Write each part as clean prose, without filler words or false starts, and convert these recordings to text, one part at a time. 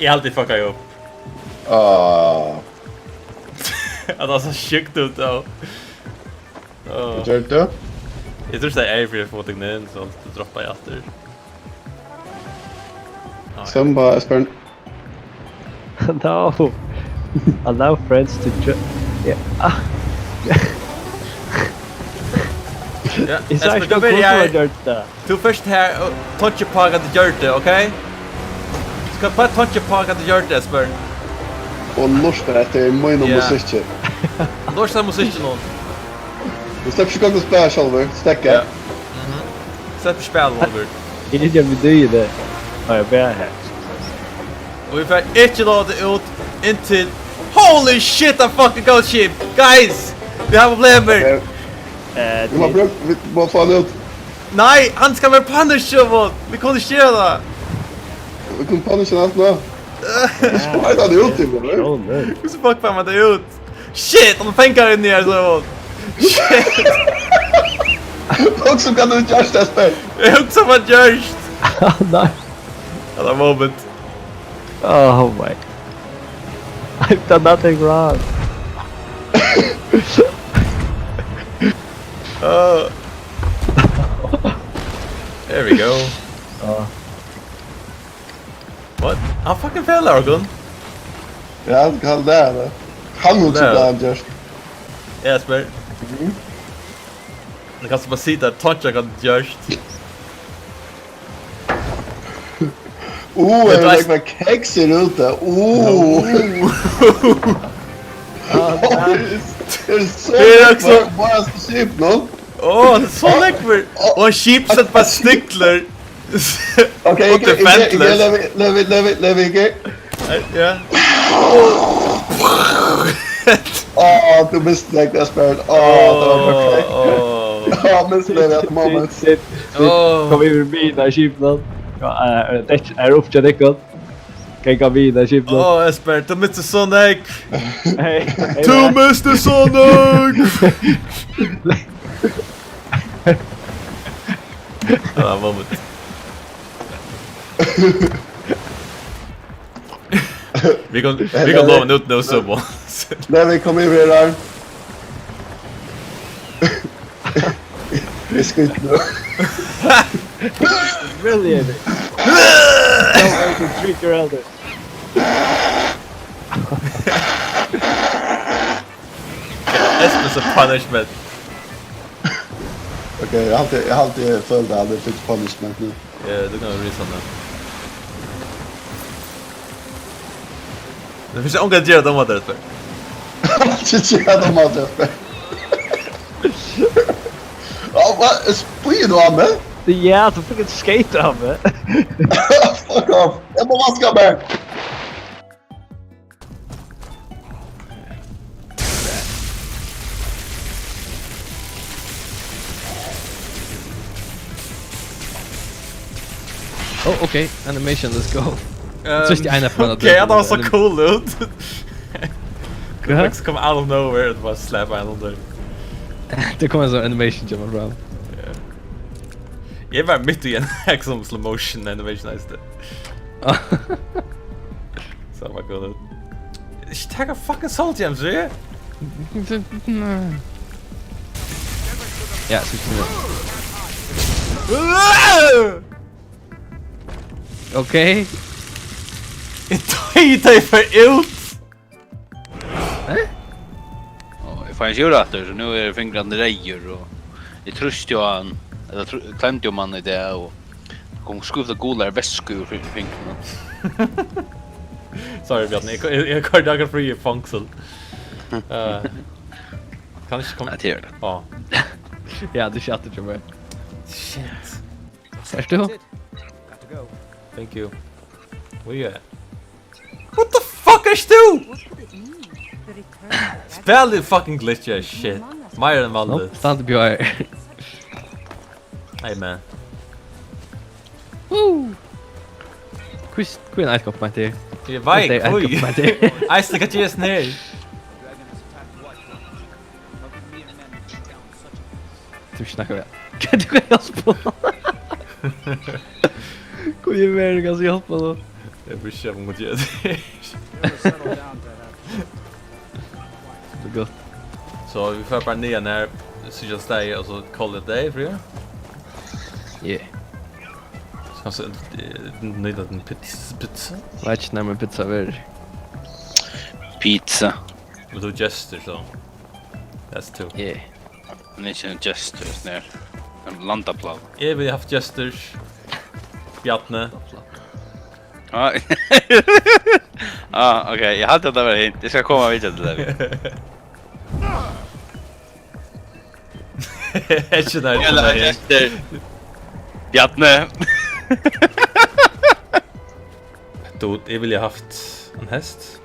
Jag alltid fuckar ju upp. Att det så sjukt ut då. Gör det? Jag tror det är för att få ting in så att droppa jag efter. Sen bara Esbern. No. Allow friends to yeah. Ja, Is Esbern, actually du börjar. good. Du först här och touch på att du gör det, okej? Ska bara touch på att du gör det, Esbern. Och lusta efter min musik. Då ska musiken någon. Du släpper igång och spela själv, stäcka. Ja. Släpp spel Oliver. He didn't do det. Jag ber här. Och vi får inte låta ut into holy shit, I fucking go ship. Guys, vi har problem här. Vi må få ut. Nej, han ska vara punished. Vi kan inte köra det. Vi kan punisha allt nu. Spela det ut eller? Oh no. Hur så fuck fan det ut? Shit, de fänkar in här så. Shit. Och så kan du inte göra det spel. Jag också var just. No. At the moment. Oh my. I've done nothing wrong. There we go. What? Han fucking fell Argon. Ja, det kan det eller? Han också bland just. Esbern. Det kan bara sitta och toucha kan just. Jag vill lägga kexer ute. Det är så läckert. Bara skip någon. Det är så läckert. Och en chipset bara stickler. Okej, lev. Ja. Du missade det Esbern. Det var perfekt. Jag missade det moment. Kom över mina skipnan. Det är upp till dig. Kan jag mina skipnan? Esbern, du missade Sonic. Hej. Du missade Sonic. Moment. Vi kan lova en ut nu så. När vi kommer över där. Vi ska inte nu. Really? Don't make him treat your elders. Esbern'sa punishment. Okej, jag har alltid följt att det fick punishment nu. Ja, du kan resa nu. Det finns ångat göra dem där uppe. Det gör de aldrig uppe. Vad? Spyr du av mig? Ja, du fick ett skate av mig. Fuck off. Jag må vaska mig. Oh, okay. Animation, let's go. Just the einer från att... Okej, det var så cool ut. Kular kom out of nowhere, det var slap islander. Det kommer en sån animation jump around. Jag var mitt i en som slow motion animation nästa. Så var cool ut. Tagga fucking soul gems, ja? Ja, så okej. Inte i för ut! Jag får en tjurratter så nu är det fingrande rejer och det tröst jag han eller klämde jag man i det och kom skufta Kular väskor ur fingrarna. Sorry Bjarne, jag kör dagar fri i funksel. Kan inte komma... till det. Ja. Ja, du chattar till mig. Shit. Är du? Thank you. Where you at? What the fuck is du? Spell the fucking glitch as shit. Mer än vanligt. Stand på här. Hey man. Woo! Queen Ice Cup, mate. Jag vet, oj. I stick at just ner. Du snackar vi. Kan du gå och spela? Kom ju med, du kan se hjälpa då. Jag bryr sig om att göra det. Det är gott. Så vi får bara ner när så just dig och så call it day för det. Yeah. Så alltså nöjd att en pizza. Vet inte när min pizza är. Pizza. Och då gesture så. That's two. Yeah. Men inte en gestures ner. En landaplan. Jag vill haft gestures. Bjartne. Ja. Ja, okej. Jag hade det där hint. Det ska komma vidare till det. Inte där. Eller gester. Bjartne. Då jag vill haft en häst.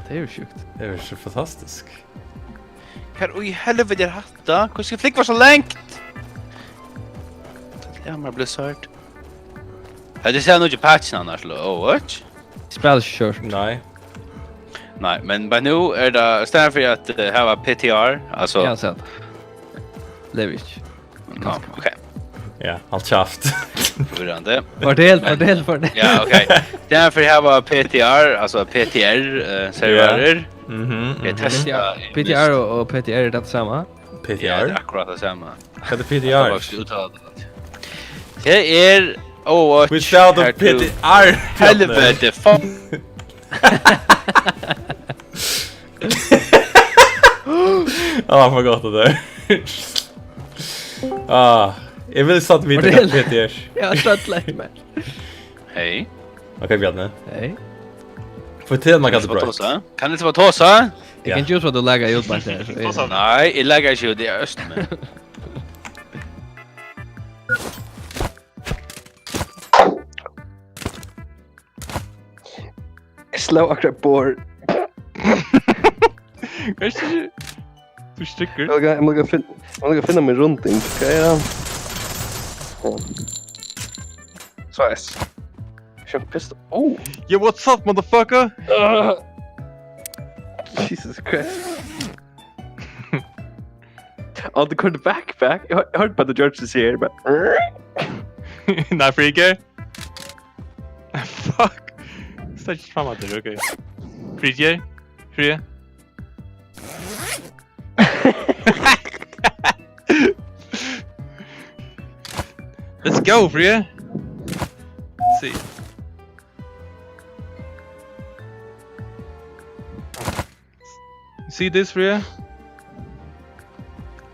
Det är ju sjukt. Det är så fantastiskt. Kan i helvete hatta? Hur ska flick vara så längt? Det har blivit svårt. Ja, det ser nog inte patchen annars. What? Spelkört. Nej. Nej, men bara nu är det istället för att ha PTR, alltså... Jag har sett. Levic. Ja, okej. Ja, allt käft. Förvirrande. Fördel. Ja, okej. Därför här var PTR, alltså PTR-serverer. Jag testade... PTR och PTR är det samma? Ja, det PTR? är akkurat det samma. Vad är Jag har PTR? också uttalat det. Det är... Overwatch. Without a PTR! Helvete, fuck! Jag forgot det där. Jag vill satt vid det PTR. Jag har sett länge. Hej. Okej, Bjarne. Hej. Får till man kan Kan inte det bra. vara Kan det inte vara tåsa? Jag kan inte just vad du lägger ut bara där. Nej, jag lägger inte ut det i öst med. Slå akkurat på. Kanske du stycker. Jag måste finna min runting. Vad är han? Så är det. Kör pistol. Oh! Yo, what's up, motherfucker? Jesus Christ. Oh, the card backpack. Jag hörde på att the George is here, but... Nej, freaker. Fuck. Stretch framåt där, okej. Freaker. Free. Let's go, Free. See. See this, Free?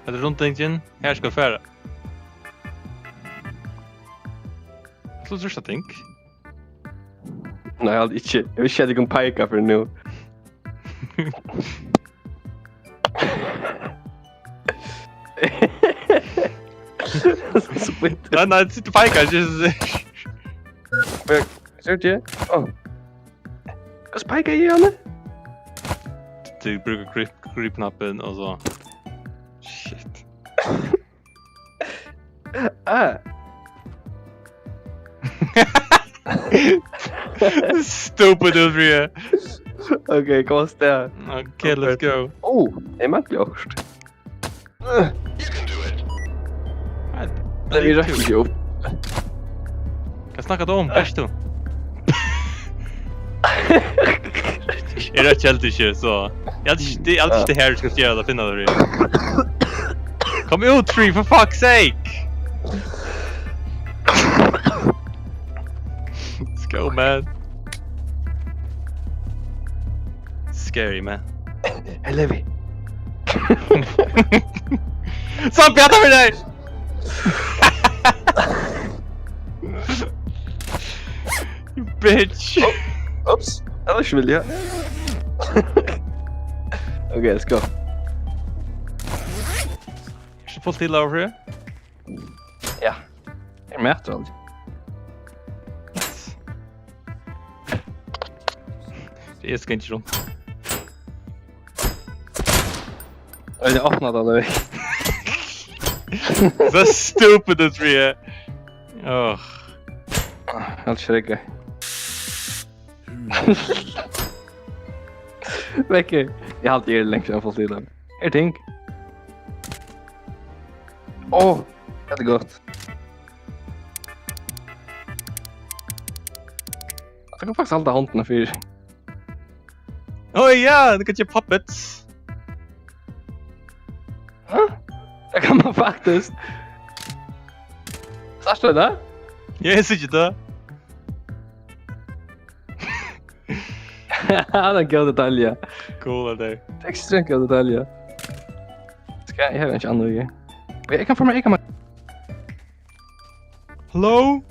Eller runt engine. Här ska färra. Så tror jag tänk. Nej, jag hade inte. Jag vill att jag kan peka för nu. Nej, det sitter pajkar. Ser du? Oh. Vad spikar jag henne? Du brukar grip-knappen och så. Shit. Stupid ut för er. Okej, kom och stä. Okej, let's go. Oh, det är märkligt också. Det är rätt jobb. Kan snacka om bäst då. Är det källtiske så. Det är alltid det här du ska göra, finna det. Kom ut, Free, for fuck's sake! Let's go, man. Scary, man. Hej, Levi. Sam, pjata med dig! You bitch! Oops, annars vill jag. Okej, let's go. Jag ska få till över här. Ja. Är med då? Det ska inte runt. Oj, det öppnade alla väg. Så stupid ut för er. Åh. Allt schräcka. Väcker. Jag har alltid er längst jag får till den. Är ting. Åh, det är gott. Det kan faktiskt alltid hånden för. Oh ja, det kan ge puppets. Det kan man faktiskt. Sars du det? Jag ser inte det. Ja, det är god detalj. Cool av dig. Det är extremt god detalj. Ska jag har inte andra grejer. Jag kan Hello?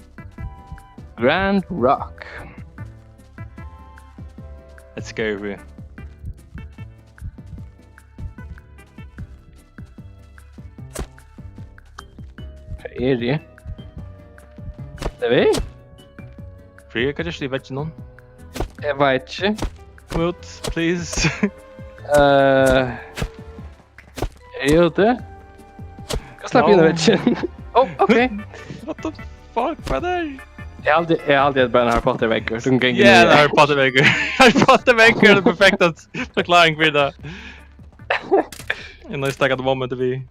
Grand Rock. That's scary for you. Vad är det? Det är vi? Free, kan jag just vet någon? Jag vet inte. Come out, please. Är jag ute? Jag släpper in vet. Oh, okej. What the fuck, brother? Jag har alltid bara en Harry Potter-väggar. Du kan Ja, det Harry Potter-väggar. Harry Potter-väggar är det perfekta förklaring för det. En nice taggad moment vi.